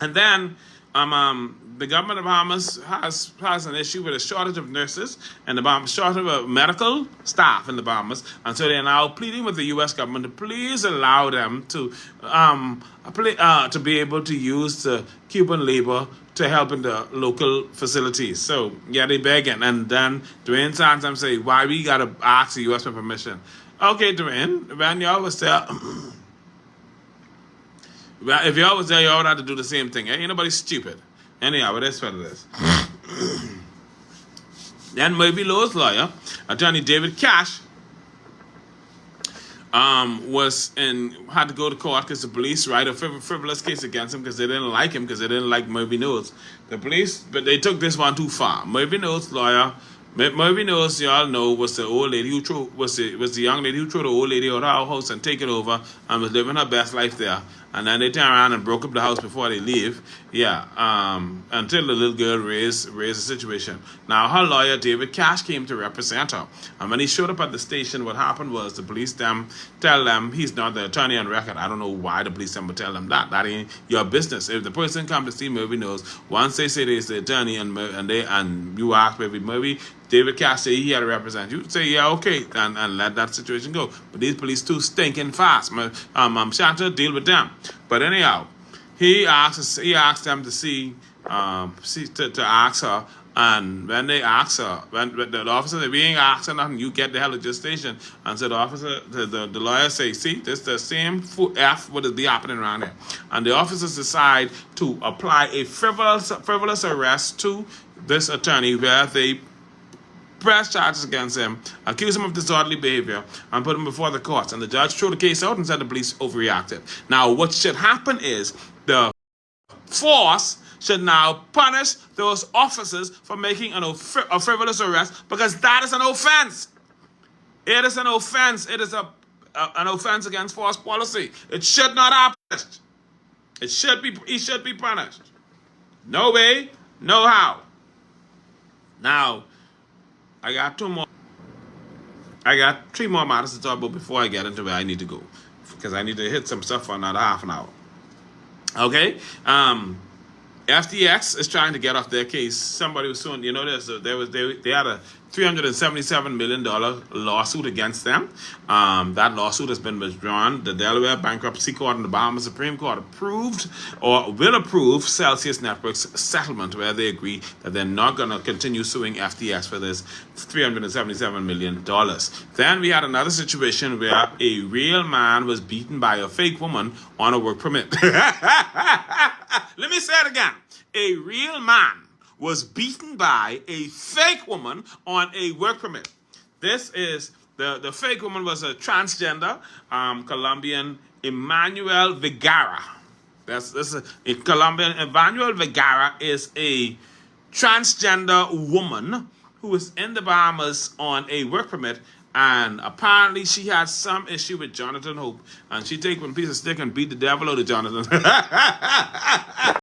And then the government of Bahamas has an issue with a shortage of nurses and the Bahamas shortage of medical staff in the Bahamas, and so they're now pleading with the U.S. government to please allow them to be able to use the Cuban labor to help in the local facilities. So yeah, they begging, and then Dwayne Sansom say, "Why we gotta ask the U.S. for permission?" Okay, Dwayne, when y'all was there. Well, if y'all was there, y'all would have to do the same thing. Ain't nobody stupid. Anyhow, but that's what it is. Then maybe Lowe's lawyer, attorney David Cash, had to go to court because the police write a frivolous case against him because they didn't like him, because they didn't like Murphy Knowles. The police, but they took this one too far. Murphy Knowles lawyer. Murphy Knowles, y'all know, was the old lady who was the young lady who threw the old lady out of our house and take it over and was living her best life there. And then they turned around and broke up the house before they leave. Yeah, until the little girl raised the situation. Now her lawyer David Cash came to represent her, and when he showed up at the station, what happened was the police tell them he's not the attorney on record. I don't know why the police would tell them that. That ain't your business. If the person come to see Murphy Knowles, once they say they're the attorney and you ask Murphy, David Cash say he had to represent you. Say yeah, okay, and let that situation go. But these police too stinking fast. Shanta deal with them. But anyhow, he asked them to to ask her. And when they asked her, when the officer said, "We ain't asking nothing, you get the hell of your station." And so the officer, the lawyer say, "See, this the same F what is be happening around here." And the officers decide to apply a frivolous arrest to this attorney, where they press charges against him, accuse him of disorderly behavior, and put him before the courts. And the judge threw the case out and said the police overreacted. Now, what should happen is the force should now punish those officers for making a frivolous arrest, because that is an offense. It is an offense. It is an offense against force policy. It should not happen. He should be punished. No way, no how. Now, I got three more matters to talk about before I get into where I need to go, because I need to hit some stuff for another half an hour. Okay, FTX is trying to get off their case. Somebody was suing. They had a $377 million lawsuit against them. That lawsuit has been withdrawn. The Delaware Bankruptcy Court and the Bahamas Supreme Court approved or will approve Celsius Network's settlement, where they agree that they're not going to continue suing FTX for this $377 million. Then we had another situation where a real man was beaten by a fake woman on a work permit. Let me say it again. A real man was beaten by a fake woman on a work permit. This is the fake woman was a transgender Colombian Emmanuel Vergara. This is a Colombian. Emmanuel Vergara is a transgender woman who is in the Bahamas on a work permit, and apparently she had some issue with Jonathan Hope, and she take one piece of stick and beat the devil out of Jonathan.